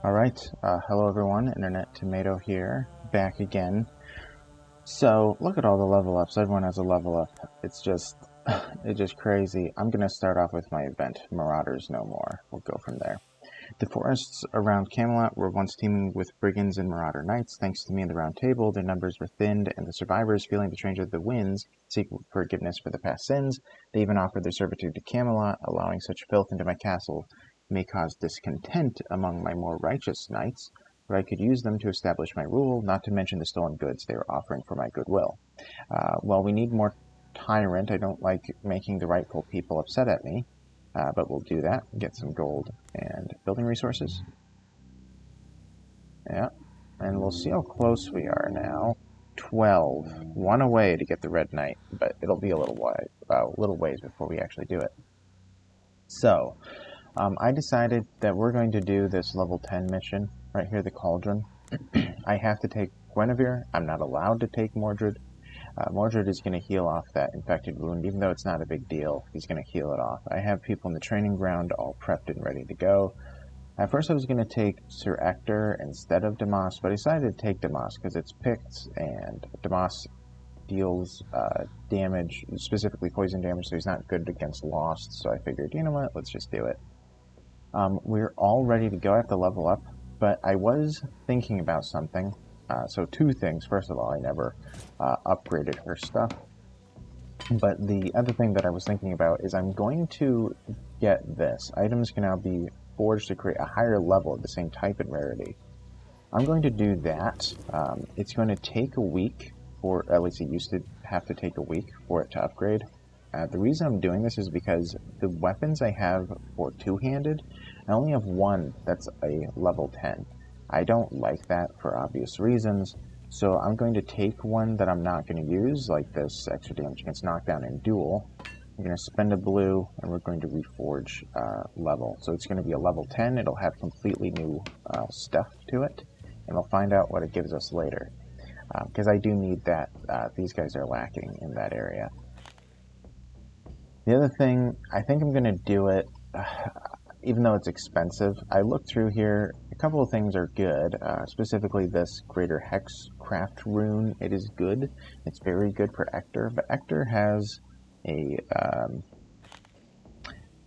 Alright, hello everyone, Internet Tomato here, back again. So, look at all the level ups, everyone has a level up. It's just crazy. I'm gonna start off with my event, Marauders No More. We'll go from there. The forests around Camelot were once teeming with brigands and marauder knights. Thanks to me and the Round Table, their numbers were thinned, and the survivors, feeling the change of the winds, seek forgiveness for the past sins. They even offered their servitude to Camelot. Allowing such filth into my castle may cause discontent among my more righteous knights, but I could use them to establish my rule, not to mention the stolen goods they were offering for my goodwill. Well, we need more Tyrant. I don't like making the rightful people upset at me. But we'll do that, get some gold and building resources. Yeah, and we'll see how close we are now. 12. One away to get the Red Knight, but it'll be a little ways before we actually do it. So, I decided that we're going to do this level 10 mission, right here, the Cauldron. I have to take Guinevere. I'm not allowed to take Mordred. Mordred is going to heal off that infected wound, even though it's not a big deal. He's going to heal it off. I have people in the training ground all prepped and ready to go. At first I was going to take Sir Ector instead of Damas, but I decided to take Damas because it's picked, and Damas deals damage, specifically poison damage, so he's not good against Lost, so I figured, you know what, let's just do it. We're all ready to go. I have to level up, but I was thinking about something. So two things. First of all, I never upgraded her stuff. But the other thing that I was thinking about is I'm going to get this. Items can now be forged to create a higher level of the same type and rarity. I'm going to do that. It's going to take a week, or at least it used to have to take a week for it to upgrade. The reason I'm doing this is because the weapons I have for two-handed, I only have one that's a level 10. I don't like that for obvious reasons, so I'm going to take one that I'm not going to use, like this extra damage against knockdown and duel. I'm going to spend a blue, and we're going to reforge level. So it's going to be a level 10, it'll have completely new stuff to it, and we'll find out what it gives us later. Because I do need that, these guys are lacking in that area. The other thing, I think I'm going to do it, even though it's expensive. I looked through here, a couple of things are good, specifically this Greater Hexcraft rune. It is good, it's very good for Ector, but Ector has a,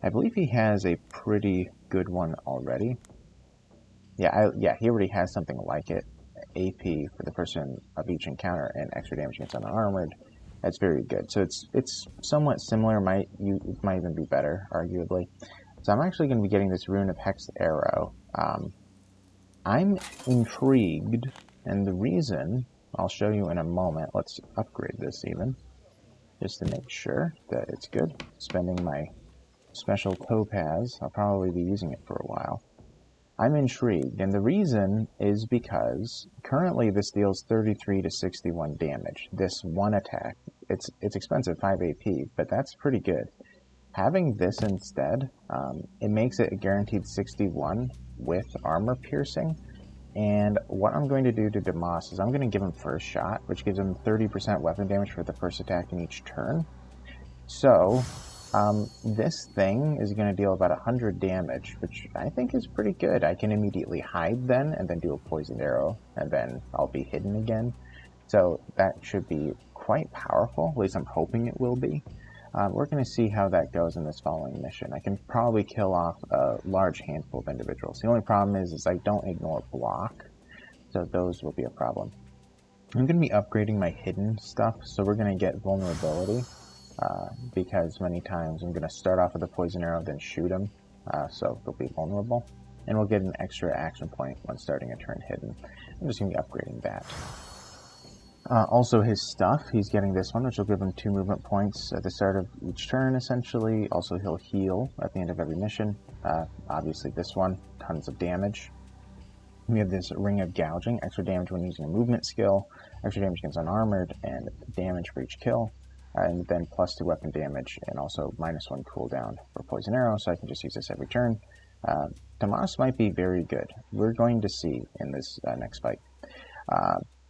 I believe he has a pretty good one already. Yeah, he already has something like it. AP for the person of each encounter and extra damage against unarmored. That's very good. So it's somewhat similar, it might even be better, arguably. So I'm actually going to be getting this Rune of Hex Arrow. I'm intrigued, and the reason I'll show you in a moment. Let's upgrade this even, just to make sure that it's good. Spending my special topaz, I'll probably be using it for a while. I'm intrigued, and the reason is because currently this deals 33 to 61 damage. This one attack, it's expensive, 5 AP, but that's pretty good. Having this instead, it makes it a guaranteed 61 with armor piercing. And what I'm going to do to Damas is I'm going to give him first shot, which gives him 30% weapon damage for the first attack in each turn. So, this thing is going to deal about 100 damage, which I think is pretty good. I can immediately hide then, and then do a poisoned arrow, and then I'll be hidden again. So that should be quite powerful, at least I'm hoping it will be. We're going to see how that goes in this following mission. I can probably kill off a large handful of individuals. The only problem is I don't ignore block, so those will be a problem. I'm going to be upgrading my hidden stuff, so we're going to get vulnerability, because many times I'm going to start off with a poison arrow, then shoot them, so they'll be vulnerable. And we'll get an extra action point when starting a turn hidden. I'm just going to be upgrading that. Also his stuff, he's getting this one, which will give him 2 movement points at the start of each turn, essentially. Also, he'll heal at the end of every mission. Obviously this one, tons of damage. We have this Ring of Gouging, extra damage when using a movement skill, extra damage against unarmored, and damage for each kill. And then +2 weapon damage, and also -1 cooldown for poison arrow, so I can just use this every turn. Damas might be very good. We're going to see in this next fight.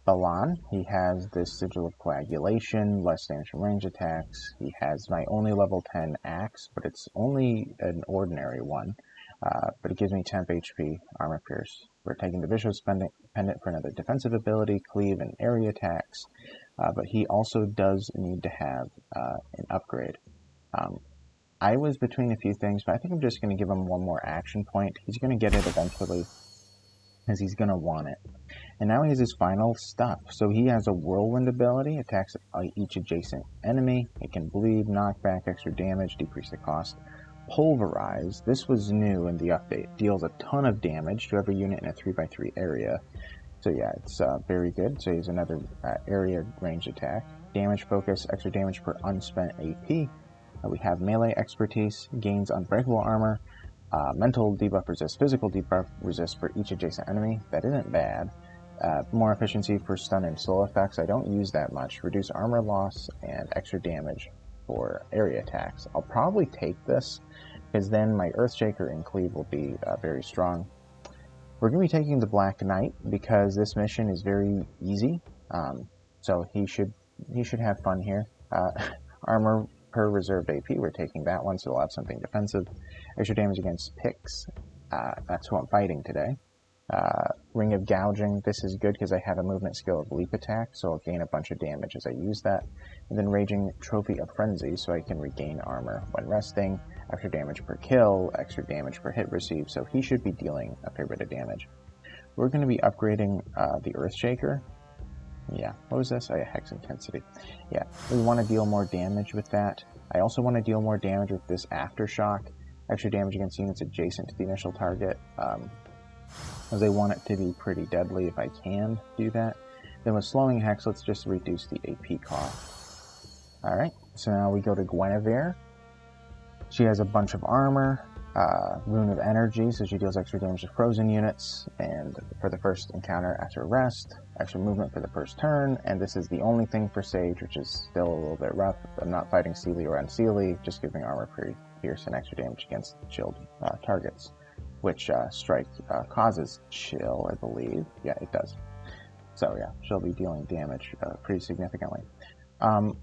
Balan, he has this Sigil of Coagulation, less damage from range attacks. He has my only level 10 axe, but it's only an ordinary one. but it gives me temp HP, armor pierce. We're taking the Bishop's pendant for another defensive ability, cleave, and area attacks, but he also does need to have an upgrade. I was between a few things, but I think I'm just going to give him one more action point. He's going to get it eventually, because he's going to want it. And now he has his final stuff. So he has a whirlwind ability, attacks each adjacent enemy. It can bleed, knock back, extra damage, decrease the cost. Pulverize, this was new in the update, deals a ton of damage to every unit in a 3x3 area. So yeah, it's very good. So he's another area range attack. Damage focus, extra damage per unspent AP. We have melee expertise, gains unbreakable armor, mental debuff resist, physical debuff resist for each adjacent enemy. That isn't bad. More efficiency for stun and slow effects. I don't use that much. Reduce armor loss and extra damage for area attacks. I'll probably take this, because then my Earthshaker and Cleave will be very strong. We're going to be taking the Black Knight, because this mission is very easy. So he should have fun here. Armor per reserved AP, we're taking that one, so we'll have something defensive. Extra damage against picks, that's who I'm fighting today. Ring of Gouging, this is good because I have a movement skill of Leap Attack, so I'll gain a bunch of damage as I use that. And then Raging Trophy of Frenzy, so I can regain armor when resting. Extra damage per kill, extra damage per hit received, so he should be dealing a fair bit of damage. We're going to be upgrading the Earthshaker. Yeah, what was this? Oh yeah, Hex Intensity. Yeah, we want to deal more damage with that. I also want to deal more damage with this Aftershock. Extra damage against units adjacent to the initial target, as I want it to be pretty deadly if I can do that. Then with Slowing Hex, let's just reduce the AP cost. Alright, so now we go to Guinevere. She has a bunch of armor, Rune of Energy, so she deals extra damage to frozen units, and for the first encounter after rest, extra movement for the first turn, and this is the only thing for Sage, which is still a little bit rough. I'm not fighting Seelie or Unseelie, just giving armor pierce and extra damage against chilled targets, which Strike causes chill, I believe. Yeah, it does. So yeah, she'll be dealing damage pretty significantly. I'm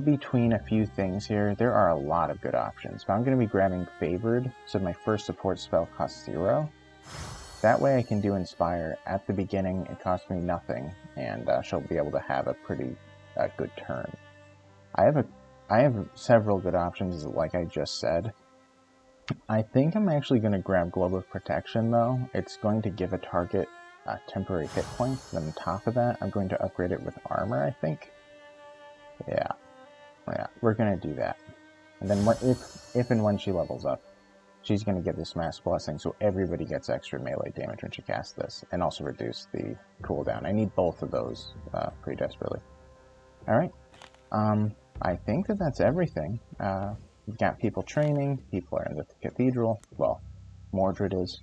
between a few things here. There are a lot of good options, but I'm going to be grabbing Favored, so my first support spell costs 0. That way I can do Inspire at the beginning, it costs me nothing, and she'll be able to have a pretty good turn. I have several good options, like I just said. I think I'm actually going to grab Globe of Protection, though. It's going to give a target a temporary hit point, and on top of that, I'm going to upgrade it with armor, I think. Yeah, we're going to do that. And then if and when she levels up, she's going to get this Mass Blessing, so everybody gets extra melee damage when she casts this, and also reduce the cooldown. I need both of those pretty desperately. Alright, I think that's everything. We've got people training, people are in the cathedral, well, Mordred is.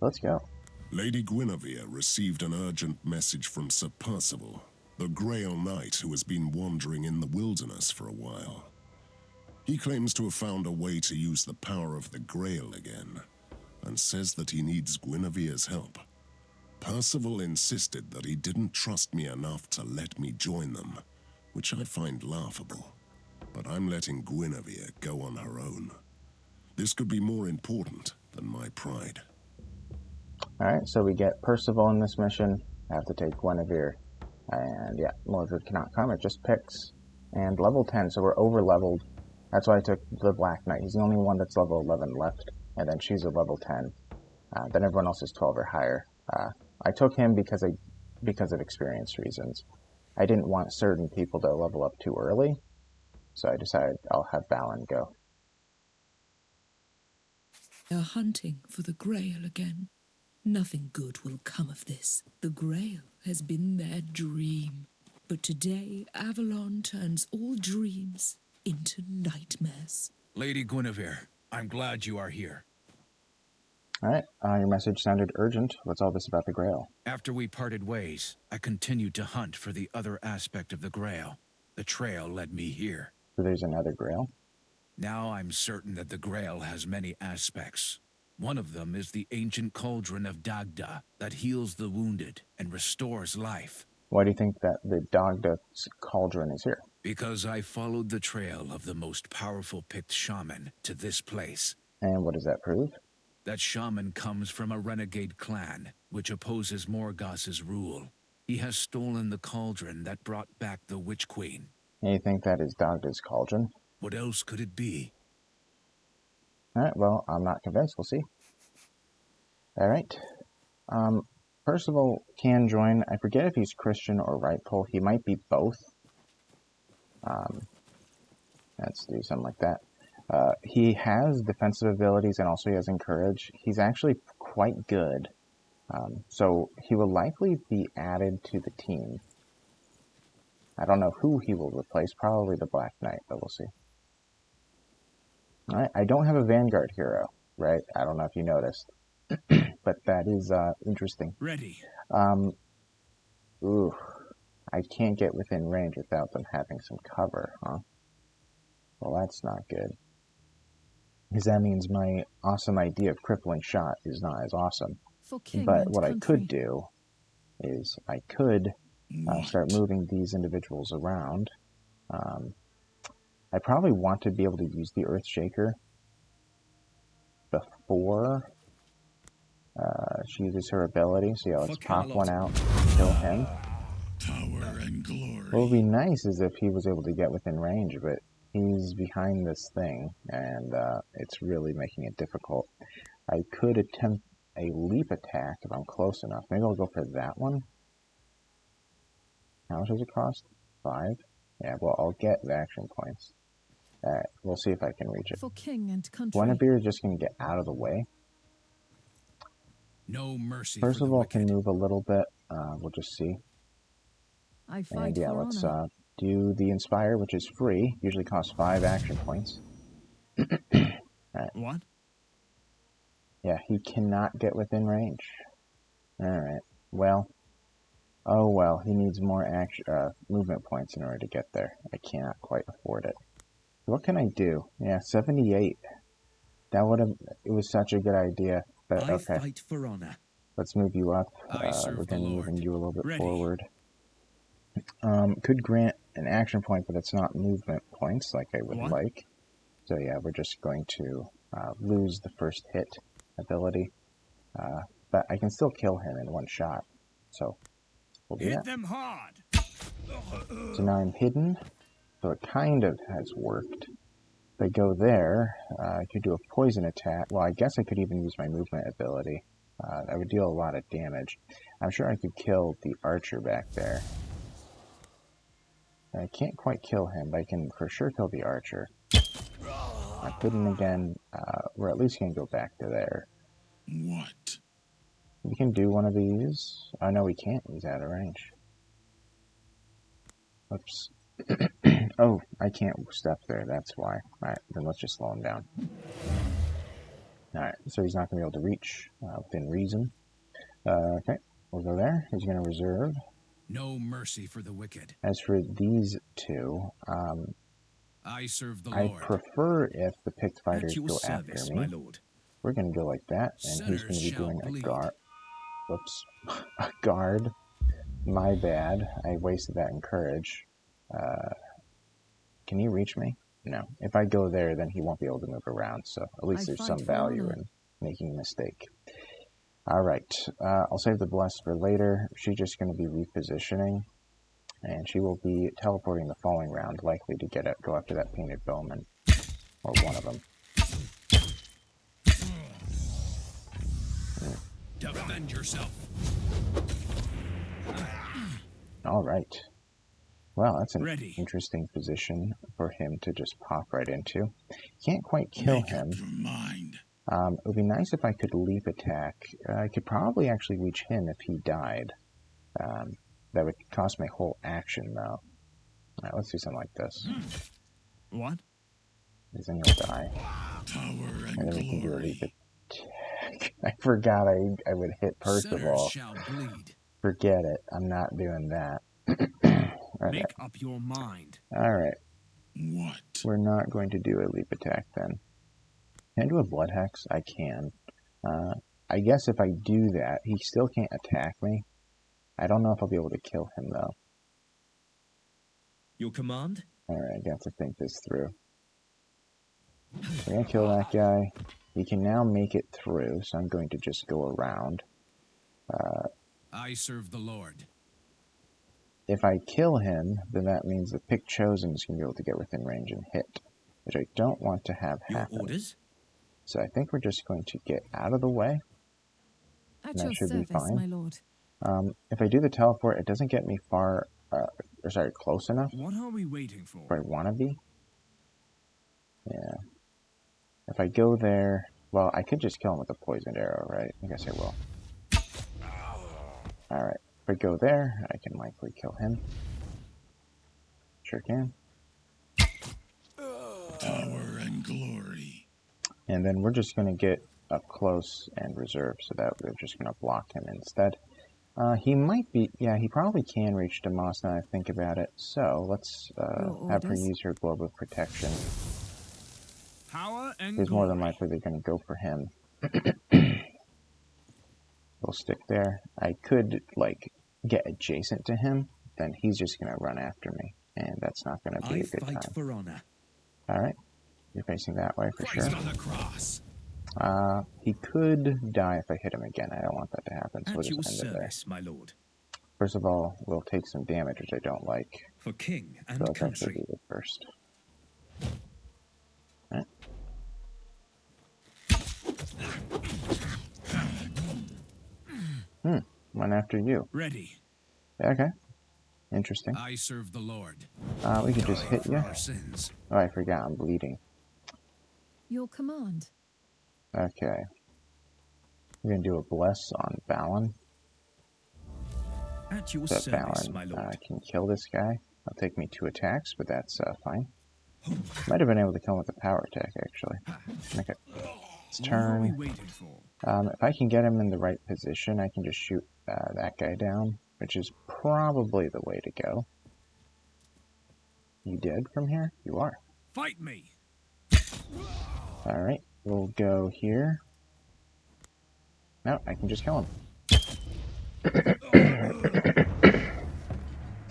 Let's go. Lady Guinevere received an urgent message from Sir Percivale, the Grail Knight who has been wandering in the wilderness for a while. He claims to have found a way to use the power of the Grail again, and says that he needs Guinevere's help. Percivale insisted that he didn't trust me enough to let me join them, which I find laughable. But I'm letting Guinevere go on her own. This could be more important than my pride. Alright, so we get Percivale in this mission. I have to take Guinevere. And yeah, Mordred cannot come, it just picks. And level 10, so we're over leveled. That's why I took the Black Knight. He's the only one that's level 11 left. And then she's a level 10. Then everyone else is 12 or higher. I took him because of experience reasons. I didn't want certain people to level up too early. So I decided I'll have Balin go. They're hunting for the Grail again. Nothing good will come of this. The Grail has been their dream. But today, Avalon turns all dreams into nightmares. Lady Guinevere, I'm glad you are here. Alright, your message sounded urgent. What's all this about the Grail? After we parted ways, I continued to hunt for the other aspect of the Grail. The trail led me here. So there's another Grail? Now I'm certain that the Grail has many aspects. One of them is the ancient Cauldron of Dagda that heals the wounded and restores life. Why do you think that the Dagda's Cauldron is here? Because I followed the trail of the most powerful picked shaman to this place. And what does that prove? That shaman comes from a renegade clan, which opposes Morgoth's rule. He has stolen the cauldron that brought back the Witch Queen. And you think that is Dagda's cauldron? What else could it be? Alright, well, I'm not convinced. We'll see. Alright. Percivale can join. I forget if he's Christian or rightful. He might be both. Let's do something like that. He has defensive abilities and also he has encourage. He's actually quite good. So he will likely be added to the team. I don't know who he will replace. Probably the Black Knight, but we'll see. Alright, I don't have a Vanguard hero, right? I don't know if you noticed. But that is interesting. Ready. Ooh. I can't get within range without them having some cover, huh? Well, that's not good. Because that means my awesome idea of crippling shot is not as awesome. But what I could do is I could start moving these individuals around. I probably want to be able to use the Earthshaker before she uses her ability. So yeah, let's pop one out, kill him. Power and glory. What would be nice is if he was able to get within range, but he's behind this thing, and it's really making it difficult. I could attempt a leap attack if I'm close enough. Maybe I'll go for that one. How much does it cost? 5? Yeah, well, I'll get the action points. Alright, we'll see if I can reach it. For king and country. Guinevere is just going to get out of the way. No mercy. Percivale can move a little bit. We'll just see. I fight And yeah, for let's honor. do the Inspire, which is free. Usually costs 5 action points. Alright. What? Yeah, he cannot get within range. Alright, well. Oh well, he needs more action, movement points in order to get there. I cannot quite afford it. What can I do? Yeah, 78. That would have... It was such a good idea. But okay. I fight for honor. Let's move you up. We're going to move you a little bit forward. Could grant an action point, but it's not movement points like I would like. So yeah, we're just going to lose the first hit ability. But I can still kill him in one shot. So we'll do that. Hit them hard. So now I'm hidden. So it kind of has worked. If I go there, I could do a poison attack. Well, I guess I could even use my movement ability. That would deal a lot of damage. I'm sure I could kill the archer back there. I can't quite kill him, but I can for sure kill the archer. I couldn't again. We're at least going to go back to there. What? We can do one of these. Oh, no, we can't. He's out of range. Oops. Oh, I can't step there. That's why. Alright, then let's just slow him down. Alright, so he's not going to be able to reach within reason. Okay, we'll go there. He's going to reserve. No mercy for the wicked. As for these two, I serve the I Lord. prefer if the picked fighters At your go service, after my me. lord. We're going to go like that, and he's going to be doing a guard. Whoops. A guard. My bad. I wasted that in courage. Can he reach me? No. If I go there, then he won't be able to move around, so at least there's some value in making a mistake. Alright, I'll save the bless for later. She's just going to be repositioning, and she will be teleporting the following round, likely to go after that painted bowman, or one of them. Defend yourself. Alright. Well, that's an interesting position for him to just pop right into. Can't quite kill him. It would be nice if I could leap attack. I could probably actually reach him if he died. That would cost my whole action, though. Alright, let's do something like this. What? Because then he'll die. And then we can do a leap attack. I forgot I would hit Percivale. Forget it. I'm not doing that. Make up your mind. Alright. What? We're not going to do a leap attack then. Can I do a blood hex? I can. I guess if I do that, he still can't attack me. I don't know if I'll be able to kill him, though. Your command? Alright, I got to think this through. We're gonna kill that guy. he can now make it through, so I'm going to just go around. I serve the Lord. If I kill him, then that means the pick chosen is going to be able to get within range and hit, which I don't want to have happen. Your orders? So I think we're just going to get out of the way. At That your should be service, fine. my lord. If I do the teleport, it doesn't get me far, close enough What are we waiting for? where I want to be. Yeah. If I go there, well, I could just kill him with a poisoned arrow, right? I guess I will. Alright, if I go there, I can likely kill him. Sure can. Power and glory. And then we're just going to get up close and reserve, so that we're just going to block him instead. He might be, yeah, he probably can reach Damas now that I think about it. So let's have her use her globe of protection. Power and Because more than likely they're going to go for him. We'll stick there. I could, like, get adjacent to him, then he's just going to run after me. And that's not going to be a good time. for honor. Alright. You're facing that way for sure. on the cross. He could die if I hit him again. I don't want that to happen, so we'll At your just end it there. service, my lord. First of all, we'll take some damage, which I don't like. For king and So let's actually country. do it first. Alright. One after you. Ready. Okay. Interesting. I serve the Lord. We could just hit you. Our sins. Oh, I forgot, I'm bleeding. Your command. Okay. We're gonna do a bless on Balin. At your So service, Balin my lord. can kill this guy. It'll take me 2 attacks, but that's fine. Might have been able to kill him with a power attack, actually. Okay. It's What are we turn. waiting for? If I can get him in the right position, I can just shoot that guy down, which is probably the way to go. You dead from here? You are. Fight me. Alright, we'll go here. No, I can just kill him.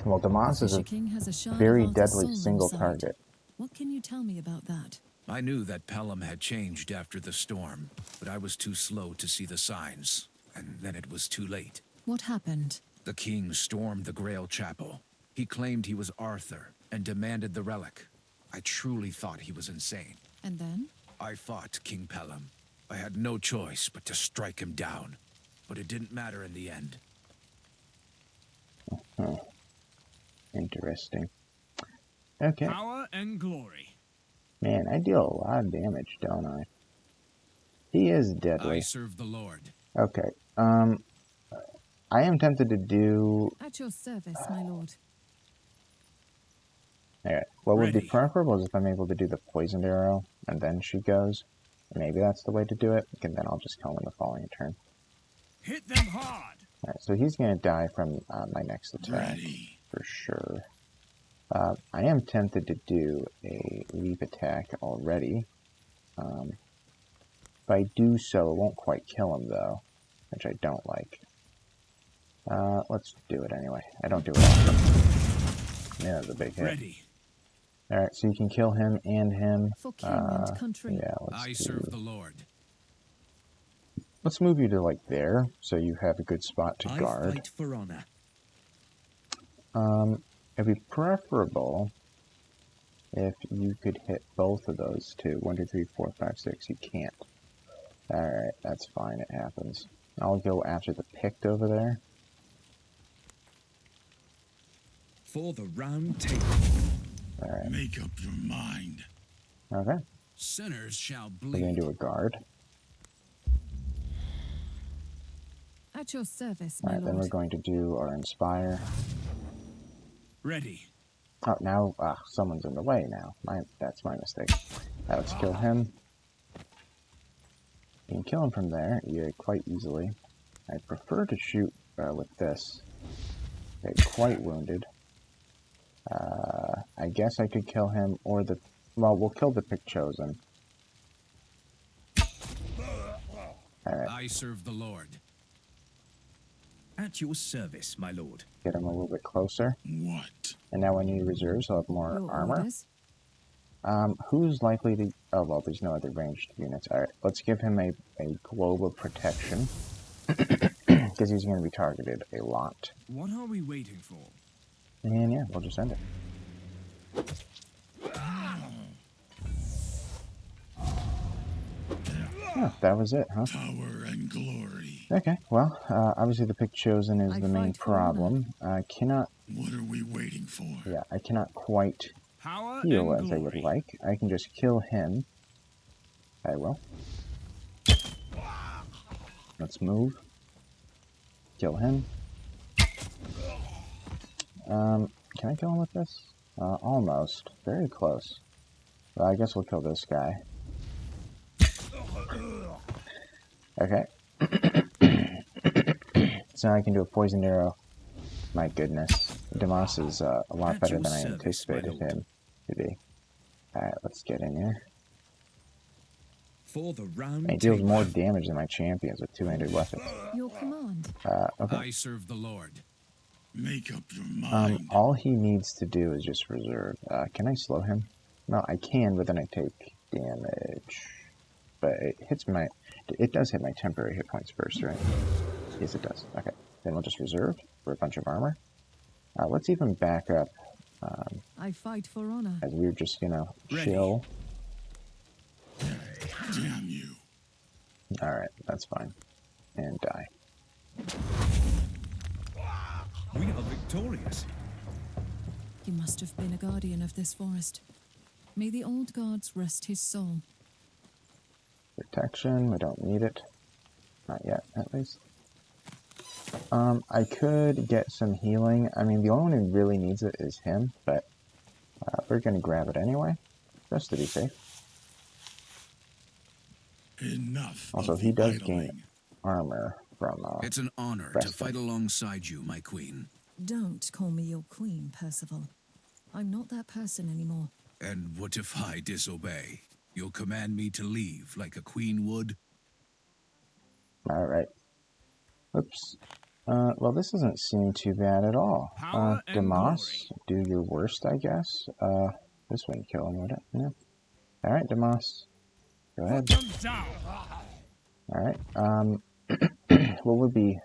Well, Damas is Fisher a King has a shard very of Arthur's deadly soul single inside. target. What can you tell me about that? I knew that Pelham had changed after the storm, but I was too slow to see the signs, and then it was too late. What happened? The king stormed the Grail Chapel. He claimed he was Arthur and demanded the relic. I truly thought he was insane. And then? I fought King Pelham. I had no choice but to strike him down, but it didn't matter in the end. Oh. Interesting. Okay. Power and glory. Man, I deal a lot of damage, don't I? He is deadly. I serve the Lord. Okay. I am tempted to do... At your service, my lord. Alright. What would be Ready. preferable is if I'm able to do the poisoned arrow, and then she goes. Maybe that's the way to do it, and then I'll just kill him in the following turn. Hit them hard. Alright, so he's going to die from my next attack, Ready. for sure. I am tempted to do a leap attack already. If I do so, it won't quite kill him, though, which I don't like. Let's do it anyway. I don't do it often. Yeah, that's a big hit. Ready. Alright, so you can kill him and him. For king and country. Yeah, I serve the Lord. let's move you to, like, there, so you have a good spot to I guard. fight for honor. It'd be preferable if you could hit both of those two. 1, 2, 3, 4, 5, 6. You can't. Alright, that's fine. It happens. I'll go after the picked over there. For the round table. Alright. Make up your mind. Okay. Sinners shall We're going bleed. to do a guard. At your service, my Alright, then we're lord. going to do our inspire. Ready. Oh, now, someone's in the way now. That's my mistake. Let's kill him. You can kill him from there, quite easily. I prefer to shoot with this. Okay, quite wounded. I guess I could kill him, or the... Well, we'll kill the pick chosen. Alright, I serve the Lord. At your service, my lord. get him a little bit closer. What? And now when he reserves, he'll have more Your armor. orders? Who's likely to... Oh, well, there's no other ranged units. Alright, let's give him a globe of protection. Because he's going to be targeted a lot. What are we waiting for? And yeah, we'll just end it. Oh, that was it, huh? Power and glory. Okay, well, obviously the pick chosen is I the main fight for honor. problem. I cannot... What are we waiting for? Yeah, I cannot quite Power heal and as I would glory. like. I can just kill him. I will. Let's move. Kill him. Can I kill him with this? Almost. Very close. Well, I guess we'll kill this guy. Okay. So now I can do a poisoned arrow. My goodness. Damas is a lot At better your than I service, anticipated my lord. him to be. Alright, let's get in here. For the round He deals table. more damage than my champions with two-handed weapons. Your command. Okay. I serve the Lord. Make up your mind. All he needs to do is just reserve. Can I slow him? No, I can, but then I take damage. But it hits my... It does hit my temporary hit points first, right? Yes, it does. Okay. Then we'll just reserve for a bunch of armor. Let's even back up. I fight for honor. As we're just, you know, Ready. chill. Damn you. Alright, that's fine. And die. We are victorious. He must have been a guardian of this forest. May the old gods rest his soul. Protection, we don't need it. Not yet, at least. I could get some healing. I mean, the only one who really needs it is him, but we're going to grab it anyway, just to be safe. Enough. Also, of he the does idling. gain armor from... It's an honor to Preston. fight alongside you, my queen. Don't call me your queen, Percivale. I'm not that person anymore. And what if I disobey? You'll command me to leave like a queen would? Alright. Oops. Well, this doesn't seem too bad at all. Power and Damas, do your worst, I guess. This wouldn't kill him, would it? No. Alright, Damas. Go ahead. Put them down. Alright, what would be...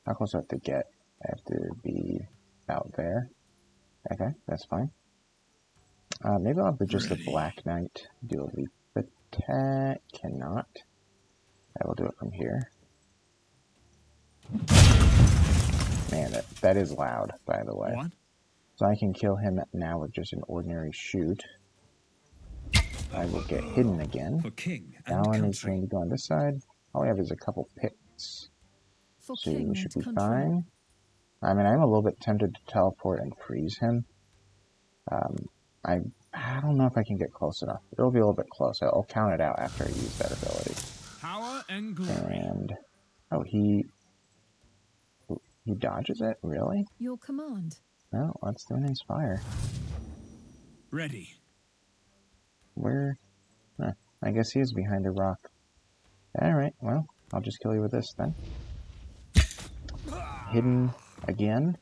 How close do I have to get? I have to be out there. Okay, that's fine. Maybe I'll have to just a Black Knight. Do a leap attack. Cannot. I will do it from here. Man, that is loud, by the way. What? So I can kill him now with just an ordinary shoot. I will get hidden again. For king and Alan is country. going to go on this side. All we have is a couple picks. For So king we should and be country. fine. I mean, I'm a little bit tempted to teleport and freeze him. I don't know if I can get close enough. It'll be a little bit close. I'll count it out after I use that ability. Power and glory. And... Oh, he dodges it? Really? Your command. No, let's do an Inspire. Ready. Where? Huh, I guess he is behind a rock. Alright, well, I'll just kill you with this then. Hidden again.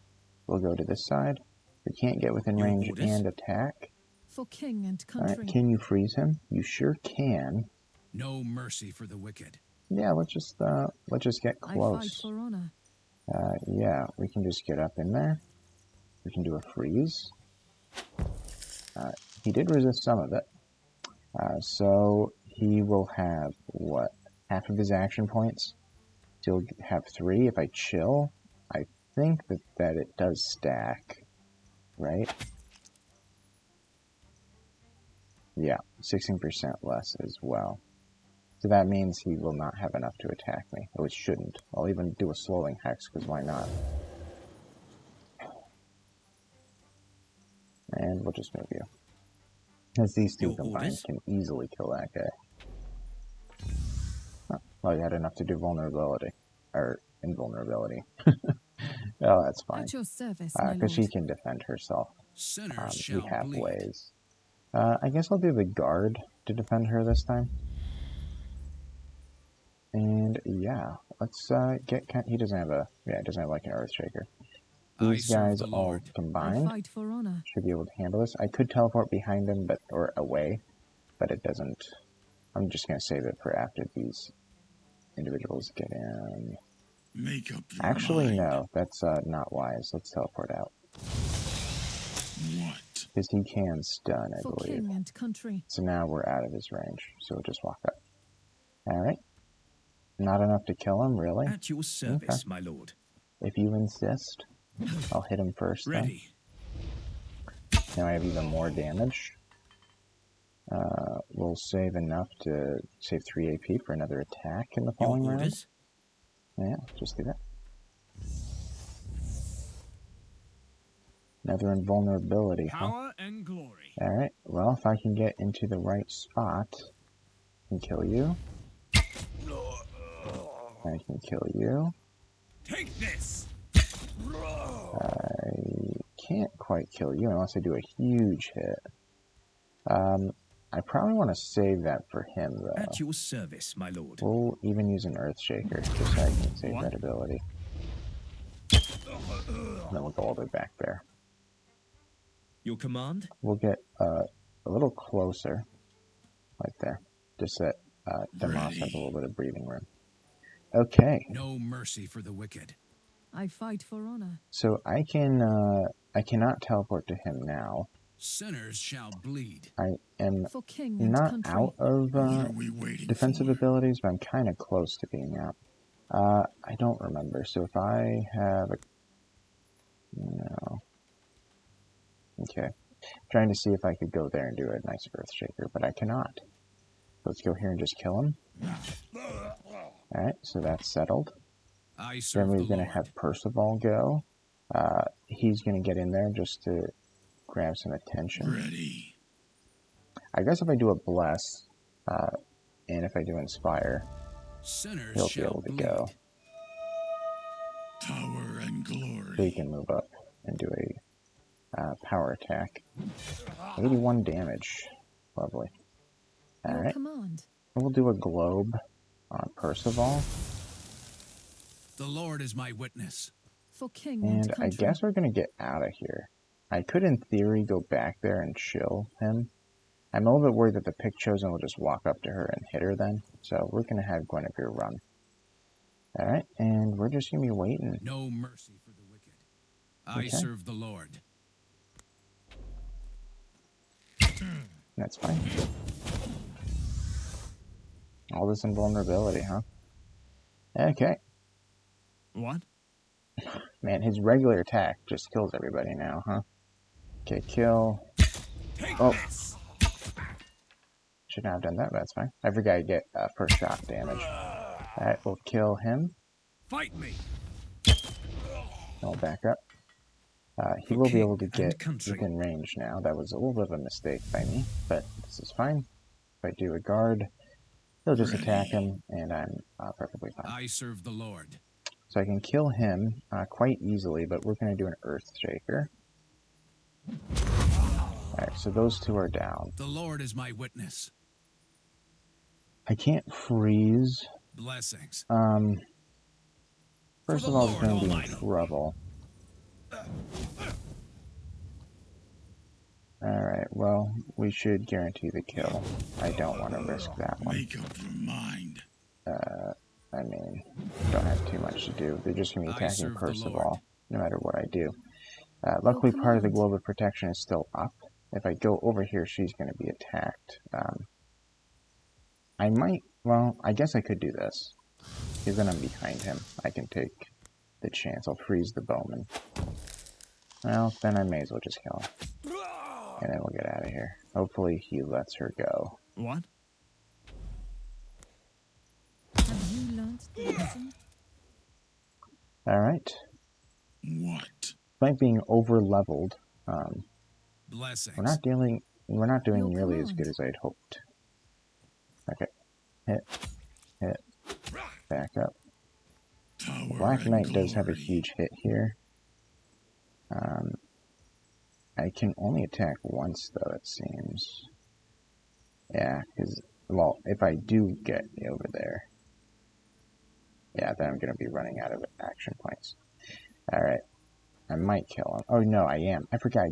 We'll go to this side. We can't get within Your range orders? and attack. For king and country. Alright, can you freeze him? You sure can. No mercy for the wicked. Yeah, let's just get I fight close. for honor. Yeah, we can just get up in there. We can do a freeze. He did resist some of it. So he will have, what, half of his action points? He'll have 3 if I chill. I think that it does stack, right? Yeah, 16% less as well. So that means he will not have enough to attack me. Oh, it shouldn't. I'll even do a slowing hex, because why not? And we'll just move you. As these two Your combined orders? can easily kill that guy. Oh, well, you had enough to do vulnerability. Or invulnerability. Oh, that's fine. At your service, my Because she lord. can defend herself. Sinners We shall have bleed. ways. I guess I'll do the guard to defend her this time. And yeah, let's get... He doesn't have a... Yeah, he doesn't have like an Earthshaker. These guys all I combined fight for honor. should be able to handle this. I could teleport behind them, or away, but it doesn't. I'm just going to save it for after these individuals get in. Make up your Actually, mind. no, that's not wise. Let's teleport out. What? Because he can stun, I For believe. king and country. So now we're out of his range, so we'll just walk up. Alright. Not enough to kill him, really? At your service, my lord. If you insist, I'll hit him first. Ready. Then. Now I have even more damage. We'll save enough to save 3 AP for another attack in the following Your round. orders? Yeah, just do that. Another invulnerability, Power and glory. Alright, well, if I can get into the right spot, I can kill you. I can kill you. Take this. I can't quite kill you unless I do a huge hit. I probably want to save that for him, though. At your service, my lord. We'll even use an Earthshaker, just so I can save What? that ability. And then we'll go all the way back there. Your command? We'll get a little closer, like there, just so that Damas has a little bit of breathing room. Okay, No mercy for the wicked. I fight for honor. so I cannot teleport to him now. Sinners shall bleed. I am For king and not country. out of What are we waiting defensive for? abilities, but I'm kind of close to being out. I don't remember, so if I have a... No. Okay. Trying to see if I could go there and do a nice Earthshaker, but I cannot. Let's go here and just kill him. Alright, so that's settled. I Then serve we're the going to Lord. have Percivale go. He's going to get in there just to grab some attention. Ready. I guess if I do a Bless, and if I do Inspire, Sinners he'll be shall able to bleed. go. Power and glory. So he can move up and do a power attack. 81 damage. Lovely. Your Alright, command. we'll do a Globe on Percivale. The Lord is my witness. For king And and I country. guess we're going to get out of here. I could, in theory, go back there and chill him. I'm a little bit worried that the Pick Chosen will just walk up to her and hit her then. So we're going to have Guinevere run. Alright, and we're just going to be waiting. No mercy for the wicked. I Okay. serve the Lord. That's fine. All this invulnerability, huh? Okay. What? Man, his regular attack just kills everybody now, huh? Okay, kill. Take Oh. this. Should not have done that, but that's fine. I forgot to get first shot damage. Alright, we'll kill him. Fight me. I'll back up. He For will be king able to and get country. within range now. That was a little bit of a mistake by me, but this is fine. If I do a guard, he'll just attack him, and I'm perfectly fine. I serve the Lord. So I can kill him quite easily, but we're going to do an Earthshaker. Alright, so those two are down. The Lord is my witness. I can't freeze. Blessings. First For of the all, Lord it's going to be in Almighty. trouble. Alright, well, we should guarantee the kill. I don't want to risk that one. Make up your mind. I mean, don't have too much to do. They're just going to be I attacking serve the Percivale, Lord. no matter what I do. Luckily, part of the command. Globe of Protection is still up. If I go over here, she's going to be attacked. I might, well, I guess I could do this. Because then I'm behind him. I can take the chance. I'll freeze the bowman. Well, then I may as well just kill him. And then we'll get out of here. Hopefully he lets her go. What? Have you learnt the lesson? Alright. What? Despite being over-leveled, Blessings. we're not doing Your nearly as command. good as I'd hoped. Okay. Hit. Back up. Power Black and Knight does have a glory. huge hit here. I can only attack once, though, it seems. Yeah, because, well, if I do get over there, yeah, then I'm going to be running out of action points. Alright. I might kill him. Oh no, I am. I forgot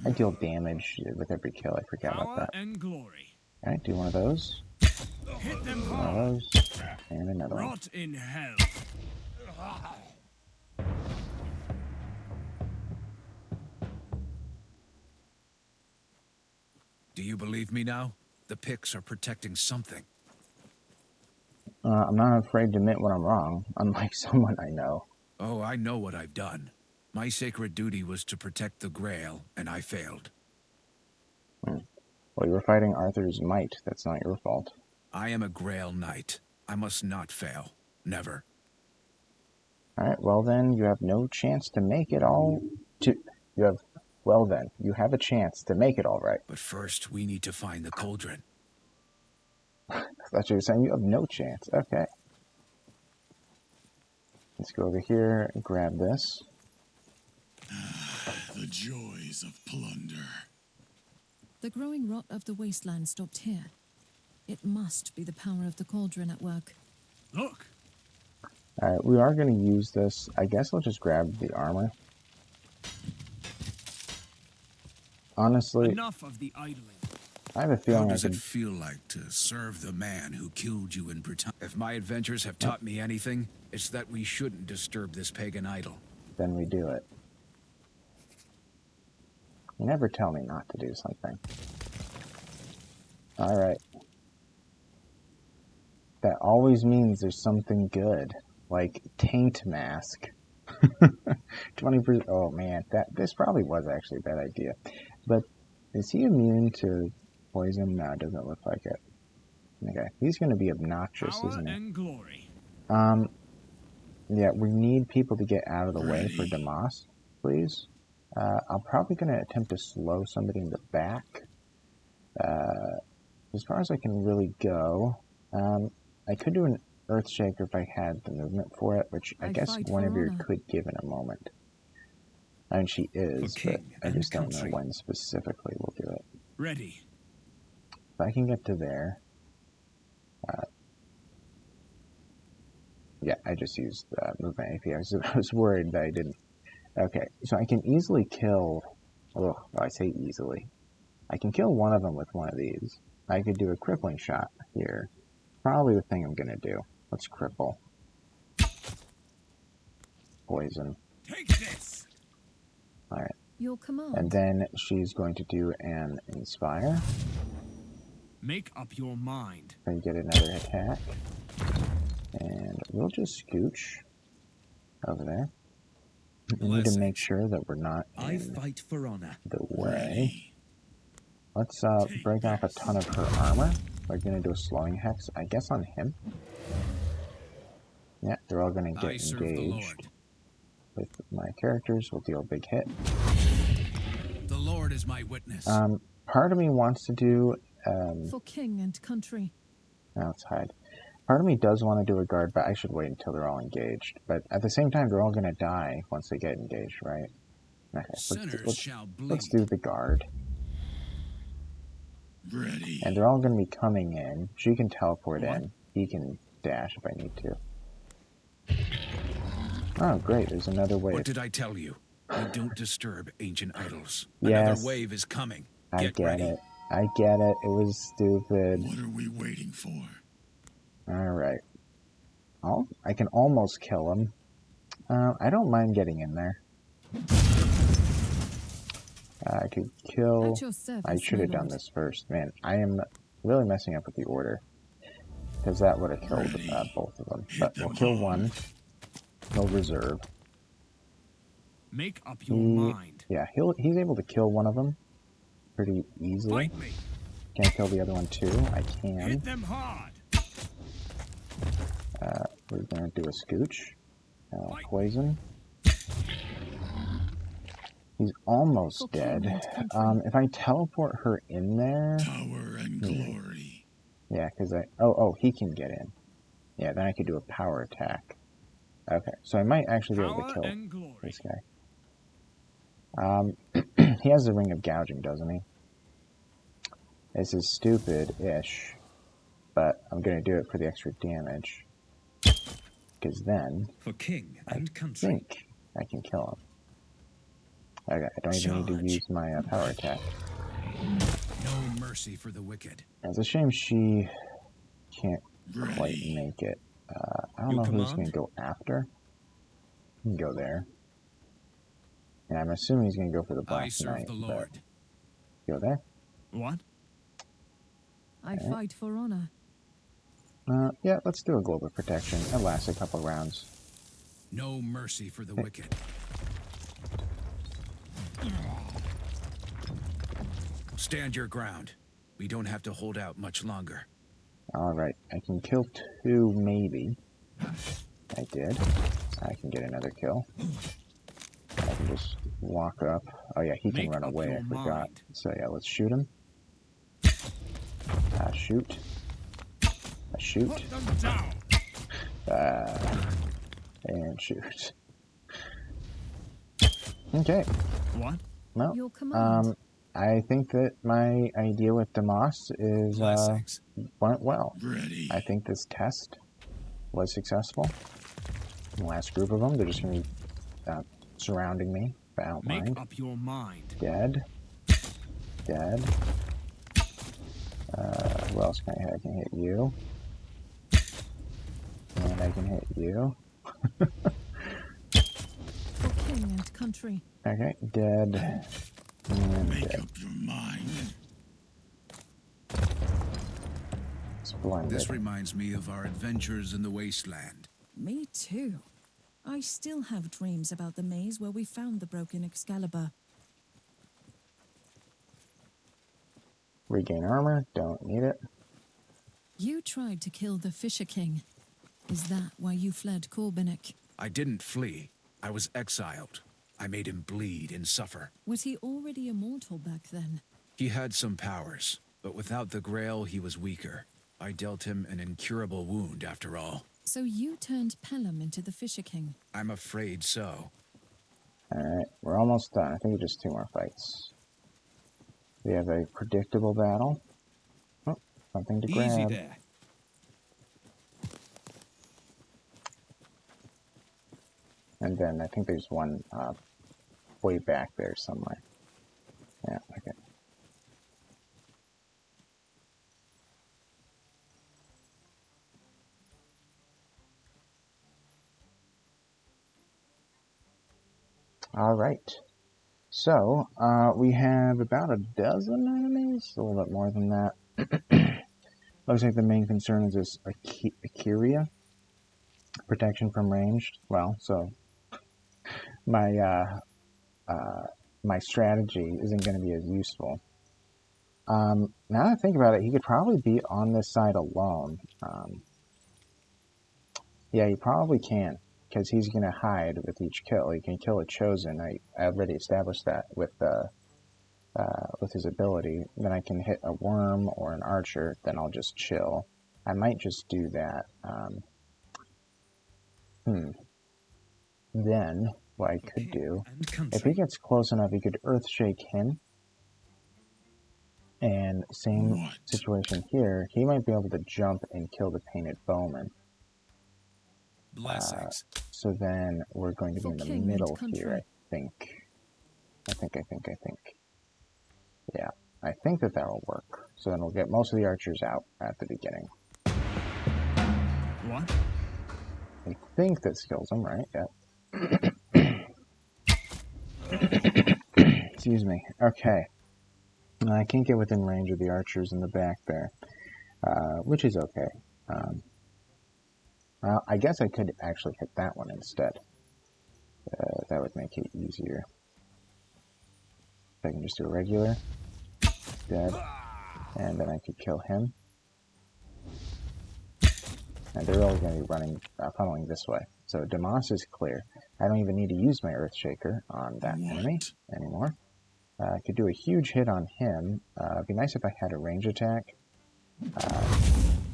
I deal damage with every kill. I forgot about Power that. and glory. Alright, do one of those. Hit them One of hard. those. And another one. Rot in hell. Do you believe me now? The Picts are protecting something. I'm not afraid to admit when I'm wrong, unlike someone I know. Oh, I know what I've done. My sacred duty was to protect the Grail, and I failed. Well, you were fighting Arthur's might. That's not your fault. I am a Grail Knight. I must not fail. Never. Alright, well then, you have no chance to make it all well then, you have a chance to make it all right. But first, we need to find the Cauldron. I thought you were saying you have no chance. Okay. Let's go over here and grab this. The joys of plunder. The growing rot of the wasteland stopped here. It must be the power of the Cauldron at work. Look. Alright, we are going to use this. I guess I'll just grab the armor. Honestly, Enough of the idling. I have a How feeling does it feel like to serve the man who killed you in Britain? If my adventures have taught me anything, it's that we shouldn't disturb this pagan idol. then we do it. You never tell me not to do something. Alright. That always means there's something good. Like taint mask. 20%. Oh man, this probably was actually a bad idea. But is he immune to poison? No, it doesn't look like it. Okay, he's going to be obnoxious, Power isn't he? and glory. Yeah, we need people to get out of the way for Damas, please. I'm probably going to attempt to slow somebody in the back. As far as I can really go, I could do an Earthshaker if I had the movement for it, which I guess one of you could give in a moment. I mean, she is, but I just don't know when specifically we'll do it. Ready. If I can get to there... yeah, I just used movement AP. I was worried that I didn't. Okay, so I can easily kill... Oh, I say easily. I can kill one of them with one of these. I could do a crippling shot here. Probably the thing I'm going to do. Let's cripple. Poison. Take this. Alright. Your command. And then she's going to do an Inspire. Make up your mind. And get another attack. And we'll just scooch over there. We need to make sure that we're not in fight for honor. the way. Let's break off a ton of her armor. We're going to do a slowing hex, I guess, on him. Yeah, they're all going to get engaged with my characters. We'll deal a big hit. The Lord is my witness. Part of me wants to do... For king and country. Now let's hide. Part of me does want to do a guard, but I should wait until they're all engaged. But at the same time, they're all going to die once they get engaged, right? Okay, let's do the guard. Ready. And they're all going to be coming in. She can teleport in. He can dash if I need to. Oh, great. There's another wave. What did I tell you? We don't disturb ancient idols. Yes. Another wave is coming. I get it. I get it. It was stupid. What are we waiting for? Alright. Oh, I can almost kill him. I don't mind getting in there. I could kill... I should have done this first. Man, I am really messing up with the order. Because that would have killed both of them. But we'll kill one. He'll reserve. Make up your mind. Yeah, he's able to kill one of them pretty easily. Fight me. Can I kill the other one too? I can. Hit them hard. We're going to do a scooch. Poison. He's almost dead. If I teleport her in there... Power and glory. Yeah, because I... Oh, he can get in. Yeah, then I could do a power attack. Okay, so I might actually be able to kill this guy. He has the Ring of Gouging, doesn't he? This is stupid-ish, but I'm going to do it for the extra damage. Because then, For king I and country. think I can kill him. Okay, I don't even need to use my power attack. No mercy for the wicked. It's a shame she can't quite make it. I don't know who he's going to go after. He can go there. And I'm assuming he's going to go for the I Black serve Knight. the Lord. Go there. What? I fight for honor. Yeah, let's do a global protection. It lasts a couple rounds. No mercy for the wicked. Stand your ground. We don't have to hold out much longer. Alright, I can kill 2, maybe. I did. I can get another kill. I can just walk up. Oh yeah, he can run away, I forgot. So yeah, let's shoot him. Shoot. Shoot. Put them down. And shoot. Okay. What? Well, Your command. I think that my idea with Damas is Blessings. went well. Ready. I think this test was successful. The last group of them, they're just going to be surrounding me. I don't Make mind. up your mind. Dead. Dead. Who else can I hit? I can hit you. And I can hit you. For king and country. Okay, dead. And Make dead. up your mind. Splendid. This reminds me of our adventures in the wasteland. Me too. I still have dreams about the maze where we found the broken Excalibur. Regain armor. Don't need it. You tried to kill the Fisher King. Is that why you fled Corbinic? I didn't flee. I was exiled. I made him bleed and suffer. Was he already immortal back then? He had some powers, but without the Grail, he was weaker. I dealt him an incurable wound, after all. So you turned Pelham into the Fisher King? I'm afraid so. Alright, we're almost done. I think just 2 more fights. We have a predictable battle. Oh, something to grab. Easy there. And then I think there's one way back there somewhere. Yeah, okay. Alright. So, we have about a dozen enemies, a little bit more than that. Looks like the main concern is this Akiria. Protection from ranged. Well, so my my strategy isn't going to be as useful. Now that I think about it, he could probably be on this side alone. Yeah, he probably can, because he's going to hide with each kill. He can kill a chosen. I already established that with his ability. Then I can hit a worm or an archer. Then I'll just chill. I might just do that. Then, what I could do, if he gets close enough, he could Earthshake him. And same situation here, he might be able to jump and kill the Painted Bowman. Blessings. So then we're going to be in the middle here, I think. Yeah, I think that that'll work. So then we'll get most of the archers out at the beginning. What? I think that kills him, right? Yep. Excuse me. Okay. I can't get within range of the archers in the back there, which is okay. Well, I guess I could actually hit that one instead. That would make it easier. I can just do a regular. Dead. And then I could kill him. And they're all going to be running, funneling this way. So Damas is clear. I don't even need to use my Earthshaker on that enemy anymore. I could do a huge hit on him. It'd be nice if I had a range attack.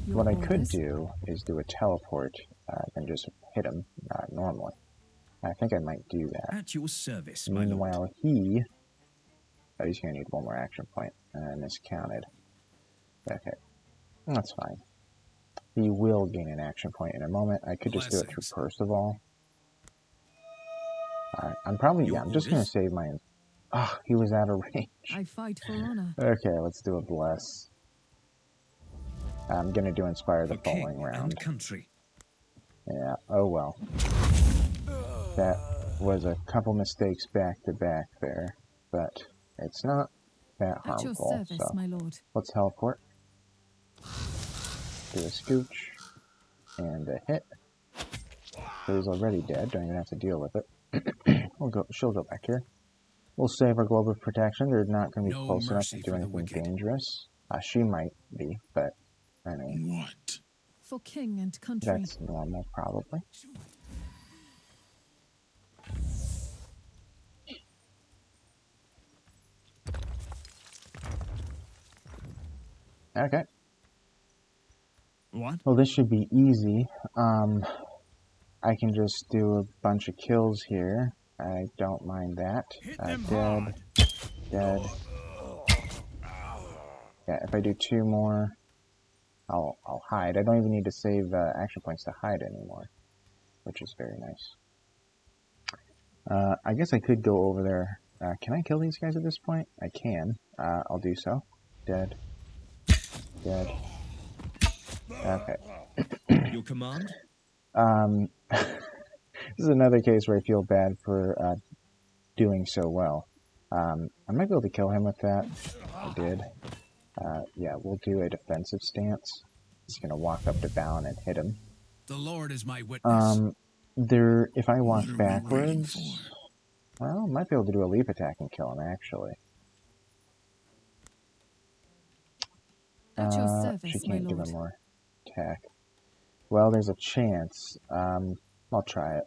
What I could do is do a teleport and just hit him normally. I think I might do that. At your service, my lord. Meanwhile, he's going to need one more action point. And I miscounted. Okay, that's fine. He will gain an action point in a moment. I could just do it through Percivale. I'm probably, I'm just going to save my Oh, he was out of range. I fight for honor. Okay, let's do a bless. I'm gonna do inspire the For following king round. and country. Yeah, oh well. That was a couple mistakes back to back there, but it's not that At your harmful. service, So my lord. let's teleport. Do a scooch and a hit. So he's already dead. Don't even have to deal with it. She'll go back here. We'll save our globe of protection. They're not going to be No close enough to mercy do for the anything wicked. dangerous. She might be, but I mean, What? For king and country. that's normal, probably. Okay. What? Well, this should be easy. I can just do a bunch of kills here. I don't mind that. Hit them Dead. hard. Dead. Yeah, if I do 2 more, I'll hide. I don't even need to save action points to hide anymore, which is very nice. I guess I could go over there. Can I kill these guys at this point? I can. I'll do so. Dead. Dead. Okay. Your command? This is another case where I feel bad for doing so well. I might be able to kill him with that. I did. Yeah, we'll do a defensive stance. Just gonna walk up to Balin and hit him. The Lord is my witness. If I walk What are we waiting backwards, for? well, might be able to do a leap attack and kill him, actually. At your She service, my can't give lord. him more attack. Well, there's a chance. I'll try it.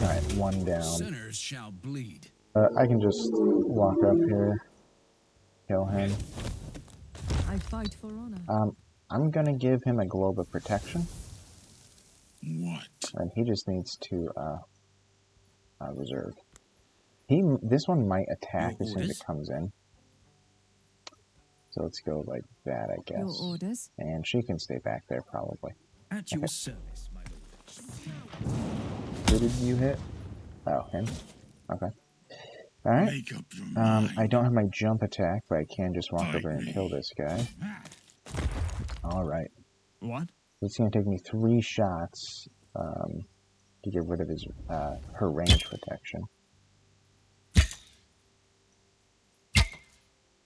Alright, 1 down. Sinners shall bleed. I can just walk up here, kill him. I fight for honor. I'm gonna give him a globe of protection, What? and he just needs to reserve. This one might attack Your as soon as orders? it comes in. So let's go like that, I guess. Your orders. And she can stay back there, probably. At your service, my lord. Who did you hit? Oh, him? Okay. Alright. Make up your mind. I don't have my jump attack, but I can just walk Fight over and me. kill this guy. Alright. What? It's going to take me 3 shots to get rid of his her range protection.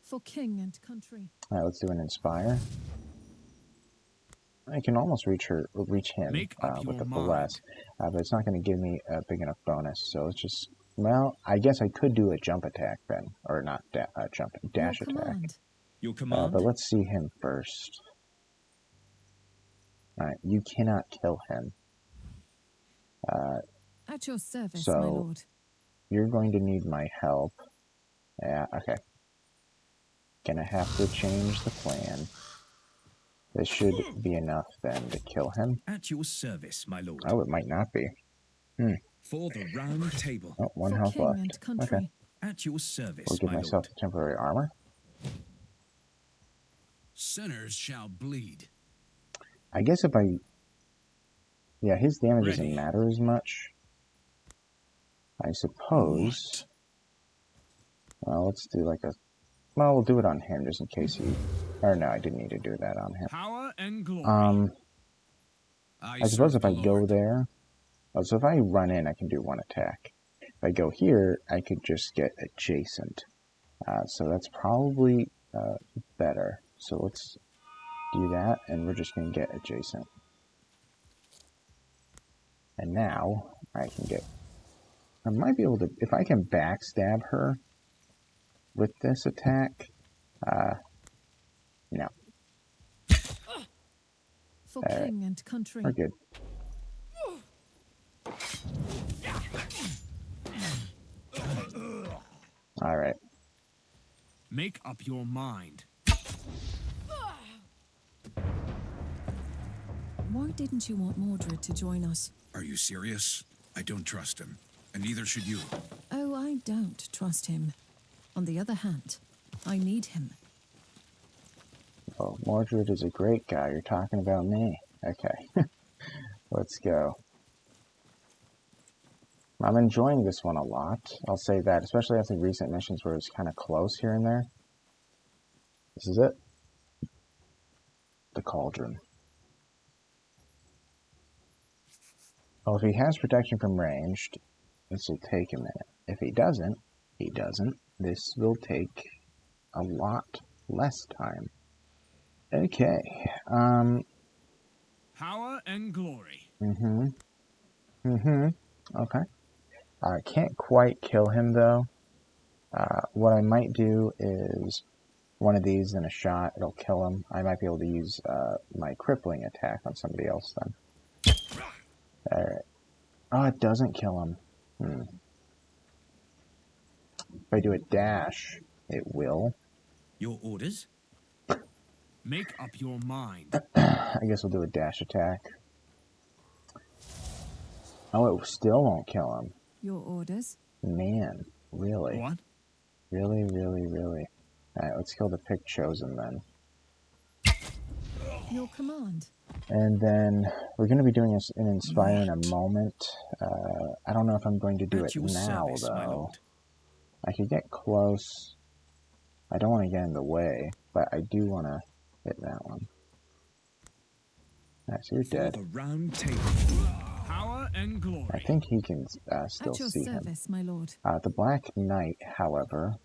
For king and country. Alright, let's do an inspire. I can almost reach him Make up with your the mind. bless, but it's not going to give me a big enough bonus. So it's just, well, I guess I could do a jump attack then, or not dash Your attack. command. Your command? But let's see him first. Alright, you cannot kill him. At your service, So- my lord. You're going to need my help. Yeah, okay. Gonna have to change the plan. This should be enough then to kill him. At your service, my lord. Oh, it might not be. For the round table. Oh, 1 For health king left. and country. Okay. At your service, We'll give my myself lord. temporary armor. Sinners shall bleed. I guess if I... Yeah, his damage Ready. doesn't matter as much. I suppose... Well, let's do like a... Well, we'll do it on him just in case he... Or no, I didn't need to do that on him. Power and glory. I suppose if I go there... Oh, so if I run in, I can do 1 attack. If I go here, I could just get adjacent. So that's probably better. So let's do that, and we're just going to get adjacent. And now, I can get... I might be able to... If I can backstab her with this attack... no, For king and country. we're good. Alright. Make up your mind. Why didn't you want Mordred to join us? Are you serious? I don't trust him, and neither should you. Oh, I don't trust him. On the other hand, I need him. Oh, Mordred is a great guy. You're talking about me. Okay. Let's go. I'm enjoying this one a lot. I'll say that, especially after recent missions where it's kind of close here and there. This is it. The Cauldron. Well, if he has protection from ranged, this will take a minute. If he doesn't, this will take a lot less time. Okay. Power and glory. Okay. I can't quite kill him, though. What I might do is one of these in a shot. It'll kill him. I might be able to use my crippling attack on somebody else, then. Alright. Oh, it doesn't kill him. If I do a dash, it will. Your orders? Make up your mind. I guess we'll do a dash attack. Oh, it still won't kill him. Your orders? Man, really? What? Really, really, really. Alright, let's kill the pick chosen then. Your command. And then we're going to be doing an inspire in a moment. I don't know if I'm going to do it now, though. I could get close. I don't want to get in the way, but I do want to hit that one. Alright, so you're dead. For the round table. Power and glory. I think he can still At your see service, my lord. him. The Black Knight, however,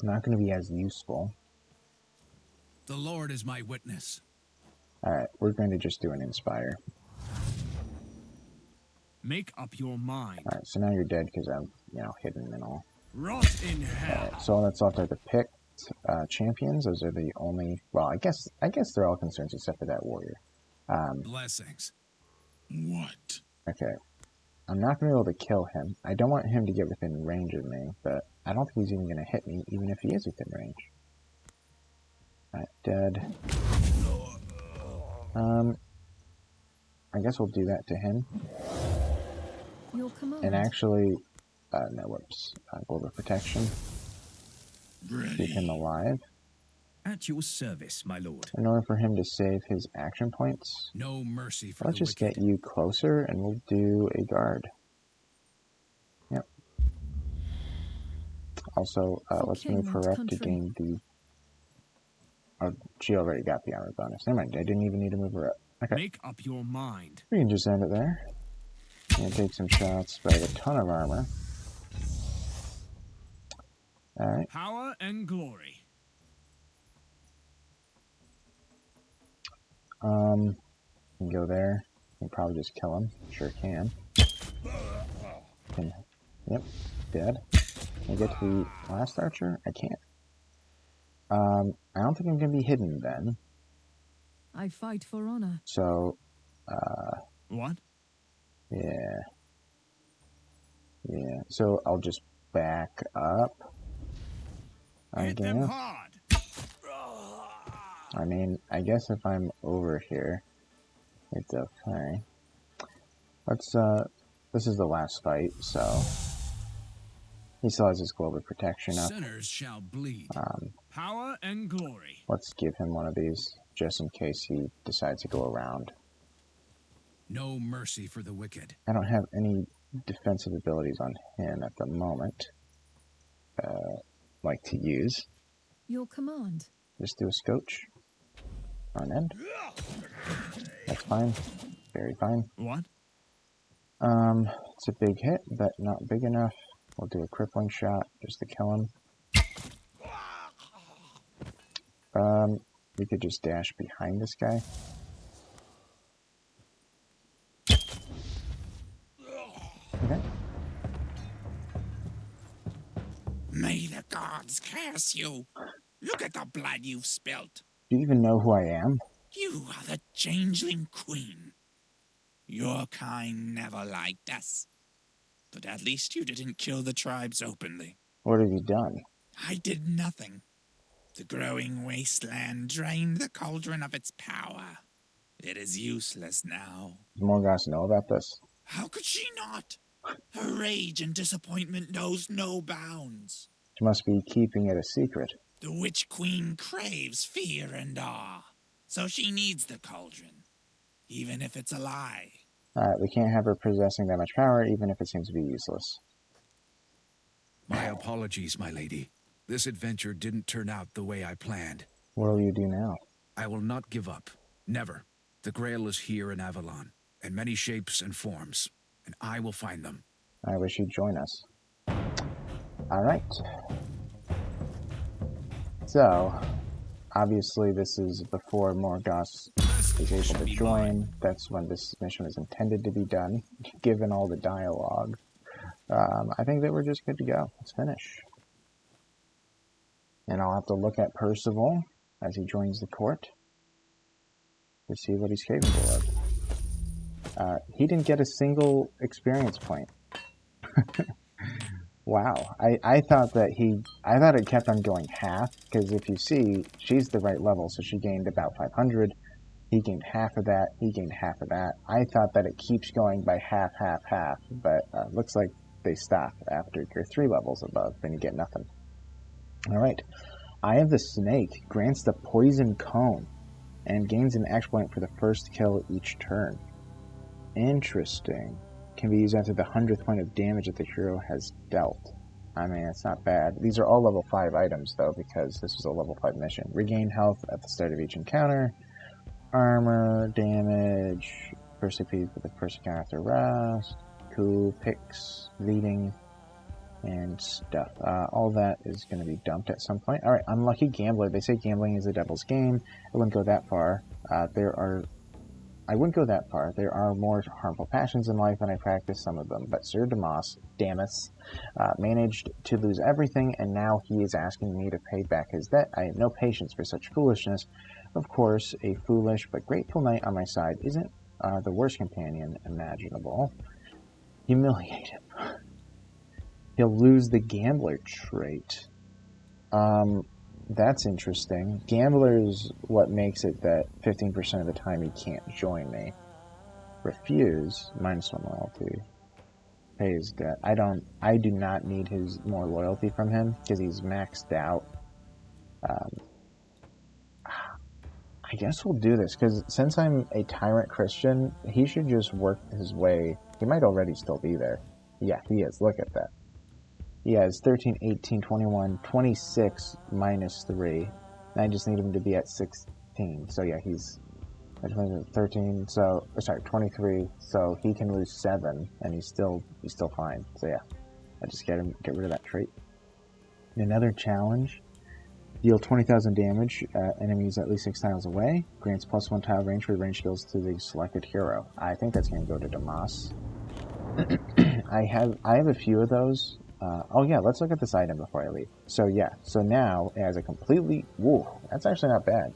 not going to be as useful. The Lord is my witness. Alright, we're going to just do an inspire. Make up your mind. Alright, so now you're dead because I'm, hidden and all. Rot in hell. Alright, so all that's left are the picked champions. Those are the only, well, I guess they're all concerns except for that warrior. Blessings. What? Okay. I'm not going to be able to kill him. I don't want him to get within range of me, but I don't think he's even going to hit me, even if he is within range. Alright, dead. I guess we'll do that to him. Your command. And actually, no, whoops. Global protection. Keep him alive. At your service, my lord. In order for him to save his action points, No mercy for let's the just wicked. get you closer and we'll do a guard. Yep. Also, let's king move her and up to country. gain the... Oh, she already got the armor bonus. Never mind, I didn't even need to move her up. Okay, Make up your mind. we can just end it there. And take some shots, but I have a ton of armor. Alright. Power and glory. Can go there. Can probably just kill him. Sure can. Yep, dead. Can I get to the last archer? I can't. I don't think I'm gonna be hidden then. I fight for honor. So, What? yeah. Yeah, so I'll just back up. I Hit them guess. hard. I mean, I guess if I'm over here, it's okay. Let's, this is the last fight, so... He still has his global protection up. Sinners shall bleed. Power and glory. Let's give him one of these, just in case he decides to go around. No mercy for the wicked. I don't have any defensive abilities on him at the moment. Like to use. Your command. Just do a scotch. On end. That's fine. Very fine. What? It's a big hit, but not big enough. We'll do a crippling shot just to kill him. We could just dash behind this guy. Okay. May the gods curse you. Look at the blood you've spilt. Do you even know who I am? You are the changeling queen. Your kind never liked us. But at least you didn't kill the tribes openly. What have you done? I did nothing. The growing wasteland drained the cauldron of its power. It is useless now. Does Morgoth know about this? How could she not? Her rage and disappointment knows no bounds. She must be keeping it a secret. The Witch Queen craves fear and awe, so she needs the cauldron, even if it's a lie. We can't have her possessing that much power, even if it seems to be useless. My apologies, my lady. This adventure didn't turn out the way I planned. What will you do now? I will not give up. Never. The Grail is here in Avalon, in many shapes and forms, and I will find them. I wish you'd join us. Alright. So, obviously this is before Morgoth is able to join. That's when this mission is intended to be done, given all the dialogue. I think that we're just good to go. Let's finish. And I'll have to look at Percivale as he joins the court to see what he's capable of. He didn't get a single experience point. Wow. I thought it kept on going half, because if you see, she's the right level, so she gained about 500. He gained half of that, he gained half of that. I thought that it keeps going by half, half, half, but looks like they stop after you're 3 levels above, then you get nothing. Alright. Eye of the Snake grants the Poison Cone and gains an action point for the first kill each turn. Interesting. Can be used after the 100th point of damage that the hero has dealt. I mean, it's not bad. These are all level 5 items, though, because this is a level 5 mission. Regain health at the start of each encounter. Armor, damage, first AP for the first encounter after rest. Cool, picks, leading, and stuff. All that is going to be dumped at some point. Alright, Unlucky Gambler. They say gambling is the devil's game. I wouldn't go that far. I wouldn't go that far. There are more harmful passions in life, and I practice some of them. But Sir Damas managed to lose everything, and now he is asking me to pay back his debt. I have no patience for such foolishness. Of course, a foolish but grateful knight on my side isn't the worst companion imaginable. Humiliate him. He'll lose the gambler trait. That's interesting. Gambler's what makes it that 15% of the time he can't join me. Refuse, -1 loyalty. Pay his debt. I do not need his more loyalty from him, because he's maxed out. I guess we'll do this, because since I'm a Tyrant Christian, he should just work his way. He might already still be there. Yeah, he is. Look at that. He has 13, 18, 21, 26 -3. And I just need him to be at 16. So yeah, he's 13. So sorry, 23. So he can lose 7, and he's still fine. So yeah, I just get rid of that trait. Another challenge: deal 20,000 damage. Enemies at least 6 tiles away. Grants +1 tile range for range skills to the selected hero. I think that's going to go to Damas. I have a few of those. Oh yeah, let's look at this item before I leave. So yeah, so now it has a completely, that's actually not bad.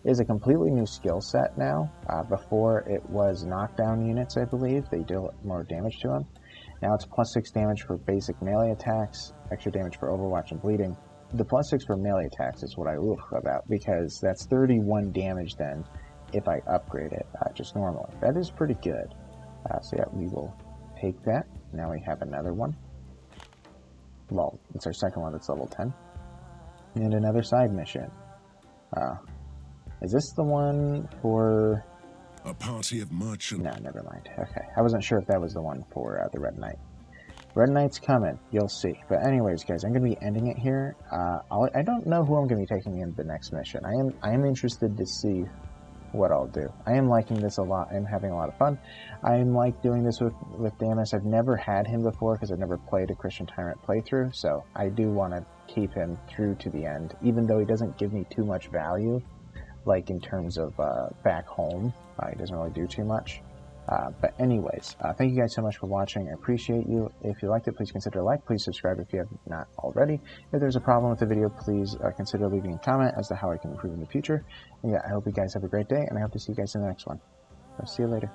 It is a completely new skill set now. Before it was knockdown units, I believe. They deal more damage to them. Now it's +6 damage for basic melee attacks, extra damage for overwatch and bleeding. The +6 for melee attacks is what I look about, because that's 31 damage then if I upgrade it just normally. That is pretty good. So yeah, we will take that. Now we have another one. Well, it's our second one that's level 10. And another side mission. Is this the one for... A party of merchants... No, never mind. Okay, I wasn't sure if that was the one for the Red Knight. Red Knight's coming, you'll see. But anyways, guys, I'm going to be ending it here. I don't know who I'm going to be taking in the next mission. I am interested to see what I'll do. I am liking this a lot. I'm having a lot of fun. I like doing this with Damas. I've never had him before because I've never played a Christian Tyrant playthrough, so I do want to keep him through to the end, even though he doesn't give me too much value, like in terms of back home. He doesn't really do too much. But anyways, thank you guys so much for watching. I appreciate you. If you liked it, please consider a like. Please subscribe if you have not already. If there's a problem with the video, please consider leaving a comment as to how I can improve in the future. And yeah, I hope you guys have a great day, and I hope to see you guys in the next one. I'll see you later.